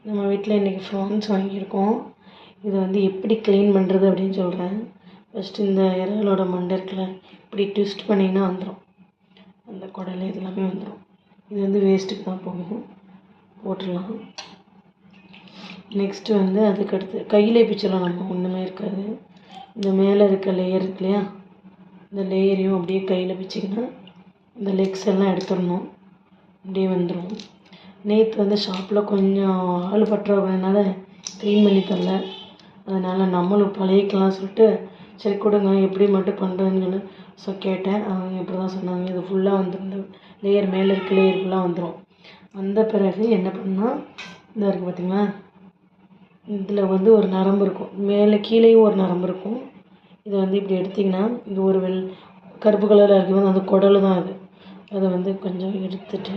நம்ம வீட்டில் இன்றைக்கி ப்ரான்ஸ் வாங்கியிருக்கோம். இதை வந்து எப்படி க்ளீன் பண்ணுறது அப்படின்னு சொல்கிறேன். ஃபஸ்ட்டு இந்த இறாலோட மண்டை இருக்குல்ல, இப்படி ட்விஸ்ட் பண்ணிங்கன்னா வந்துடும். அந்த குடல் இது எல்லாமே வந்துடும். இது வந்து வேஸ்ட்டுக்கு தான் போகும், போட்டுடலாம். நெக்ஸ்ட்டு வந்து அதுக்கடுத்து கையிலே பிச்சலாம், நம்ம ஒன்றுமே இருக்காது. இந்த மேலே இருக்க லேயர் இருக்கு இல்லையா, இந்த லேயரையும் அப்படியே கையில் பிச்சிங்கன்னா இந்த லெக்ஸ் எல்லாம் எடுத்துடணும். அப்படியே வந்துடும். நேற்று வந்து ஷாப்பில் கொஞ்சம் ஆள் பற்றாக்குறதுனால க்ளீன் பண்ணி தரல. அதனால் நம்மளும் பழகிக்கலாம் சொல்லிட்டு சரி கொடுங்க எப்படி மட்டும் பண்ணுறதுன்னு சொல்லி கேட்டேன். அவங்க இப்படி தான் சொன்னாங்க. இது ஃபுல்லாக வந்து இந்த லேயர் மேலே இருக்க லேயர் ஃபுல்லாக வந்துடும். வந்த பிறகு என்ன பண்ணால், இந்த இருக்குது பார்த்திங்களா, இதில் வந்து ஒரு நரம்பு இருக்கும், மேலே கீழேயும் ஒரு நரம்பு இருக்கும். இதை வந்து இப்படி எடுத்திங்கன்னா இது ஒரு கருப்பு கலரில் இருக்கிறது அந்த குடல் தான் அது. அதை வந்து கொஞ்சம் எடுத்துட்டு